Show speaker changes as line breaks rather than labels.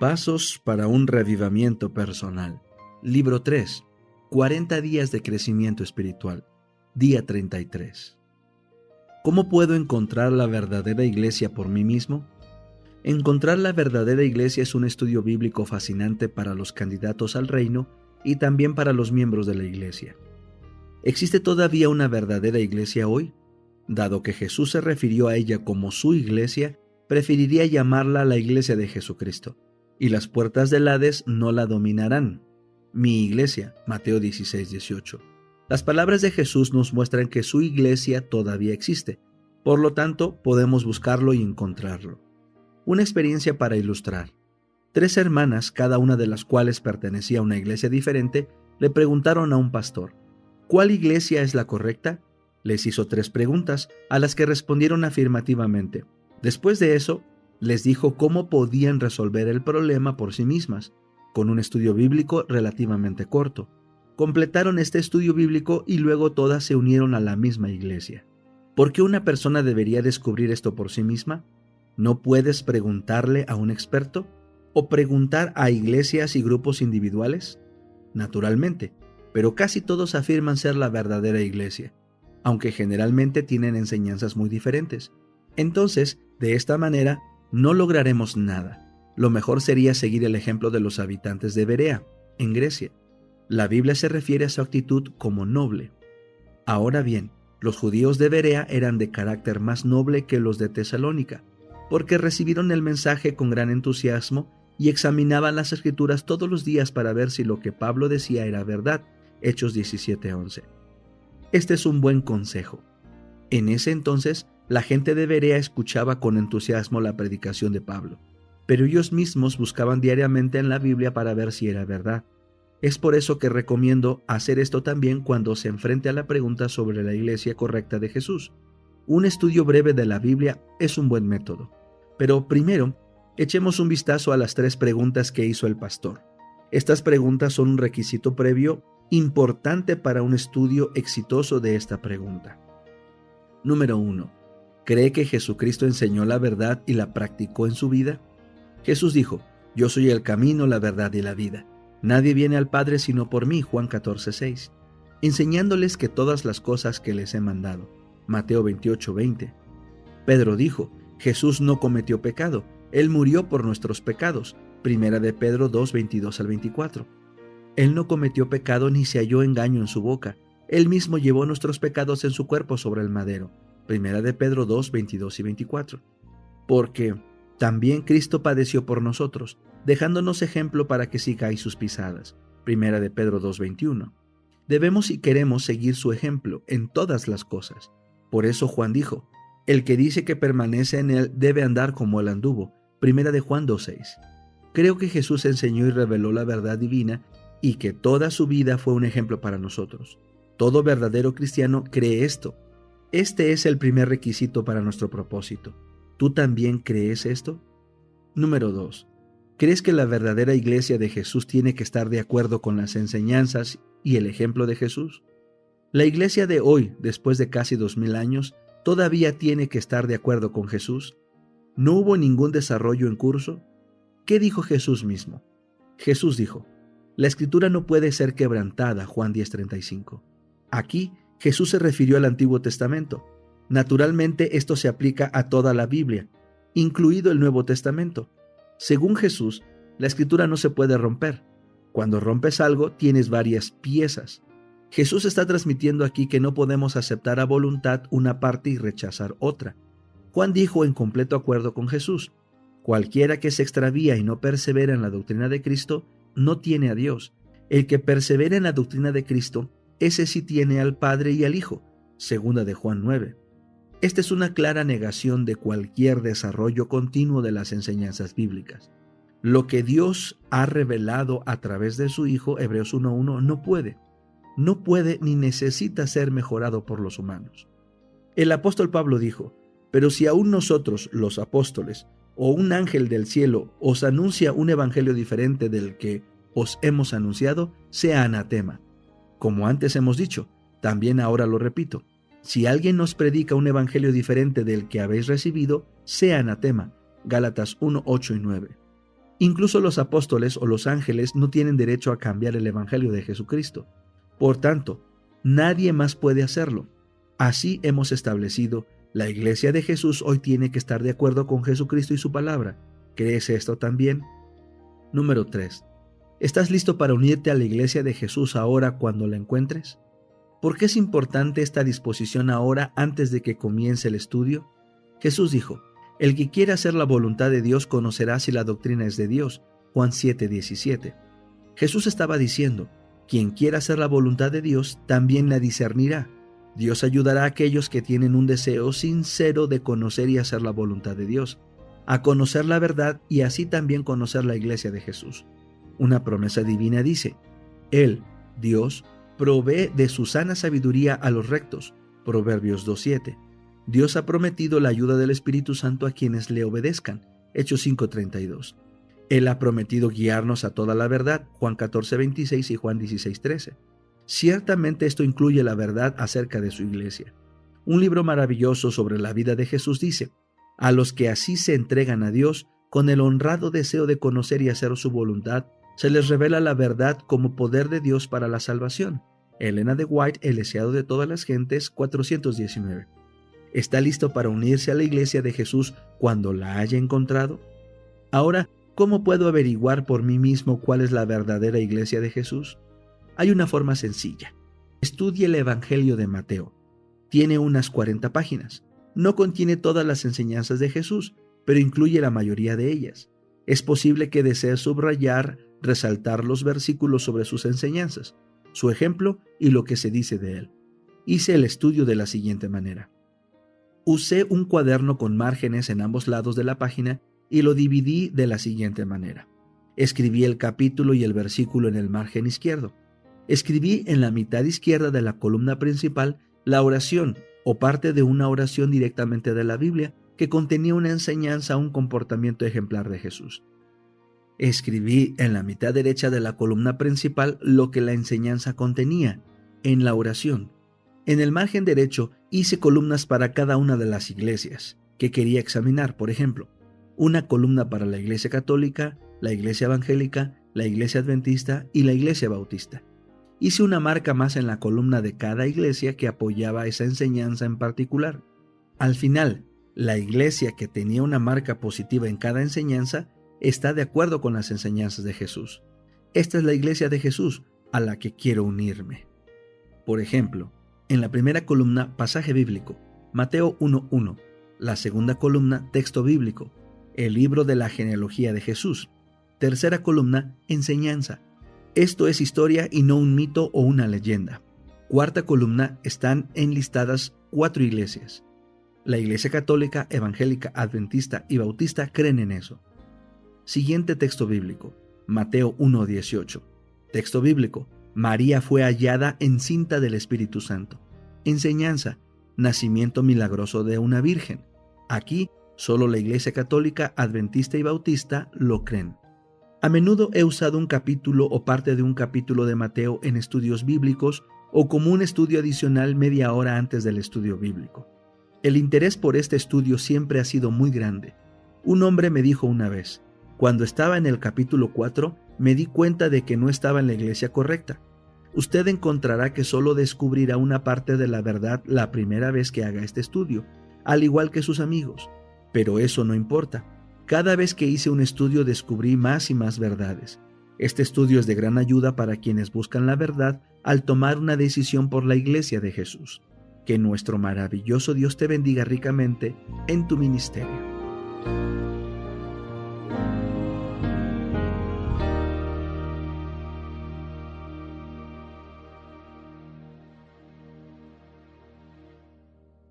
Pasos para un revivamiento personal. Libro 3. 40 días de crecimiento espiritual. Día 33. ¿Cómo puedo encontrar la verdadera iglesia por mí mismo? Encontrar la verdadera iglesia es un estudio bíblico fascinante para los candidatos al reino y también para los miembros de la iglesia. ¿Existe todavía una verdadera iglesia hoy? Dado que Jesús se refirió a ella como su iglesia, preferiría llamarla la iglesia de Jesucristo, y las puertas del Hades no la dominarán. Mi iglesia, Mateo 16:18. Las palabras de Jesús nos muestran que su iglesia todavía existe, por lo tanto podemos buscarlo y encontrarlo. Una experiencia para ilustrar. 3 hermanas, cada una de las cuales pertenecía a una iglesia diferente, le preguntaron a un pastor, ¿cuál iglesia es la correcta? Les hizo 3 preguntas, a las que respondieron afirmativamente. Después de eso, les dijo cómo podían resolver el problema por sí mismas, con un estudio bíblico relativamente corto. Completaron este estudio bíblico y luego todas se unieron a la misma iglesia. ¿Por qué una persona debería descubrir esto por sí misma? ¿No puedes preguntarle a un experto? ¿O preguntar a iglesias y grupos individuales? Naturalmente, pero casi todos afirman ser la verdadera iglesia, aunque generalmente tienen enseñanzas muy diferentes. Entonces, de esta manera, no lograremos nada. Lo mejor sería seguir el ejemplo de los habitantes de Berea, en Grecia. La Biblia se refiere a su actitud como noble. Ahora bien, los judíos de Berea eran de carácter más noble que los de Tesalónica, porque recibieron el mensaje con gran entusiasmo y examinaban las Escrituras todos los días para ver si lo que Pablo decía era verdad. Hechos 17:11. Este es un buen consejo. En ese entonces, la gente de Berea escuchaba con entusiasmo la predicación de Pablo, pero ellos mismos buscaban diariamente en la Biblia para ver si era verdad. Es por eso que recomiendo hacer esto también cuando se enfrente a la pregunta sobre la iglesia correcta de Jesús. Un estudio breve de la Biblia es un buen método. Pero primero, echemos un vistazo a las 3 preguntas que hizo el pastor. Estas preguntas son un requisito previo importante para un estudio exitoso de esta pregunta. Número 1. ¿Cree que Jesucristo enseñó la verdad y la practicó en su vida? Jesús dijo, yo soy el camino, la verdad y la vida. Nadie viene al Padre sino por mí, Juan 14:6. Enseñándoles que todas las cosas que les he mandado, Mateo 28:20. Pedro dijo, Jesús no cometió pecado, Él murió por nuestros pecados, Primera de Pedro 2:22-24. Él no cometió pecado ni se halló engaño en su boca, Él mismo llevó nuestros pecados en su cuerpo sobre el madero, Primera de Pedro 2:22-24. Porque también Cristo padeció por nosotros, dejándonos ejemplo para que sigáis sus pisadas, Primera de Pedro 2:21. Debemos y queremos seguir su ejemplo en todas las cosas. Por eso Juan dijo, el que dice que permanece en él debe andar como él anduvo, Primera de Juan 2:6. Creo que Jesús enseñó y reveló la verdad divina y que toda su vida fue un ejemplo para nosotros. Todo verdadero cristiano cree esto. Este es el primer requisito para nuestro propósito. ¿Tú también crees esto? Número 2. ¿Crees que la verdadera iglesia de Jesús tiene que estar de acuerdo con las enseñanzas y el ejemplo de Jesús? La iglesia de hoy, después de casi 2000 años, ¿todavía tiene que estar de acuerdo con Jesús? ¿No hubo ningún desarrollo en curso? ¿Qué dijo Jesús mismo? Jesús dijo, la Escritura no puede ser quebrantada, Juan 10:35. Aquí, Jesús se refirió al Antiguo Testamento. Naturalmente, esto se aplica a toda la Biblia, incluido el Nuevo Testamento. Según Jesús, la Escritura no se puede romper. Cuando rompes algo, tienes varias piezas. Jesús está transmitiendo aquí que no podemos aceptar a voluntad una parte y rechazar otra. Juan dijo en completo acuerdo con Jesús, cualquiera que se extravía y no persevera en la doctrina de Cristo, no tiene a Dios. El que persevera en la doctrina de Cristo, ese sí tiene al Padre y al Hijo. Segunda de Juan 9. Esta es una clara negación de cualquier desarrollo continuo de las enseñanzas bíblicas. Lo que Dios ha revelado a través de su Hijo, Hebreos 1:1, no puede ni necesita ser mejorado por los humanos. El apóstol Pablo dijo, pero si aún nosotros, los apóstoles, o un ángel del cielo os anuncia un evangelio diferente del que os hemos anunciado, sea anatema. Como antes hemos dicho, también ahora lo repito, si alguien nos predica un evangelio diferente del que habéis recibido, sea anatema. Gálatas 1:8 y 9. Incluso los apóstoles o los ángeles no tienen derecho a cambiar el Evangelio de Jesucristo. Por tanto, nadie más puede hacerlo. Así hemos establecido, la Iglesia de Jesús hoy tiene que estar de acuerdo con Jesucristo y su palabra. ¿Crees esto también? Número 3. ¿Estás listo para unirte a la Iglesia de Jesús ahora cuando la encuentres? ¿Por qué es importante esta disposición ahora antes de que comience el estudio? Jesús dijo, el que quiera hacer la voluntad de Dios conocerá si la doctrina es de Dios. Juan 7:17. Jesús estaba diciendo, quien quiera hacer la voluntad de Dios también la discernirá. Dios ayudará a aquellos que tienen un deseo sincero de conocer y hacer la voluntad de Dios, a conocer la verdad y así también conocer la Iglesia de Jesús. Una promesa divina dice, Él, Dios, provee de su sana sabiduría a los rectos. Proverbios 2:7. Dios ha prometido la ayuda del Espíritu Santo a quienes le obedezcan. Hechos 5:32. Él ha prometido guiarnos a toda la verdad. Juan 14:26 y Juan 16:13. Ciertamente esto incluye la verdad acerca de su iglesia. Un libro maravilloso sobre la vida de Jesús dice, a los que así se entregan a Dios, con el honrado deseo de conocer y hacer su voluntad, se les revela la verdad como poder de Dios para la salvación. Elena de White, El deseado de todas las gentes, 419. ¿Está listo para unirse a la Iglesia de Jesús cuando la haya encontrado? Ahora, ¿cómo puedo averiguar por mí mismo cuál es la verdadera Iglesia de Jesús? Hay una forma sencilla. Estudie el Evangelio de Mateo. Tiene unas 40 páginas. No contiene todas las enseñanzas de Jesús, pero incluye la mayoría de ellas. Es posible que desee subrayar, resaltar los versículos sobre sus enseñanzas, su ejemplo y lo que se dice de él. Hice el estudio de la siguiente manera. Usé un cuaderno con márgenes en ambos lados de la página y lo dividí de la siguiente manera. Escribí el capítulo y el versículo en el margen izquierdo. Escribí en la mitad izquierda de la columna principal la oración o parte de una oración directamente de la Biblia que contenía una enseñanza o un comportamiento ejemplar de Jesús. Escribí en la mitad derecha de la columna principal lo que la enseñanza contenía, en la oración. En el margen derecho hice columnas para cada una de las iglesias que quería examinar, por ejemplo, una columna para la Iglesia Católica, la Iglesia Evangélica, la Iglesia Adventista y la Iglesia Bautista. Hice una marca más en la columna de cada iglesia que apoyaba esa enseñanza en particular. Al final, la iglesia que tenía una marca positiva en cada enseñanza está de acuerdo con las enseñanzas de Jesús. Esta es la Iglesia de Jesús a la que quiero unirme. Por ejemplo, en la primera columna, pasaje bíblico, Mateo 1:1. La segunda columna, texto bíblico, el libro de la genealogía de Jesús. Tercera columna, enseñanza. Esto es historia y no un mito o una leyenda. Cuarta columna, están enlistadas 4 iglesias. La Iglesia Católica, Evangélica, Adventista y Bautista creen en eso. Siguiente texto bíblico, Mateo 1:18. Texto bíblico, María fue hallada encinta del Espíritu Santo. Enseñanza, nacimiento milagroso de una virgen. Aquí, solo la Iglesia Católica, Adventista y Bautista lo creen. A menudo he usado un capítulo o parte de un capítulo de Mateo en estudios bíblicos o como un estudio adicional media hora antes del estudio bíblico. El interés por este estudio siempre ha sido muy grande. Un hombre me dijo una vez, cuando estaba en el capítulo 4, me di cuenta de que no estaba en la iglesia correcta. Usted encontrará que solo descubrirá una parte de la verdad la primera vez que haga este estudio, al igual que sus amigos. Pero eso no importa. Cada vez que hice un estudio descubrí más y más verdades. Este estudio es de gran ayuda para quienes buscan la verdad al tomar una decisión por la Iglesia de Jesús. Que nuestro maravilloso Dios te bendiga ricamente en tu ministerio.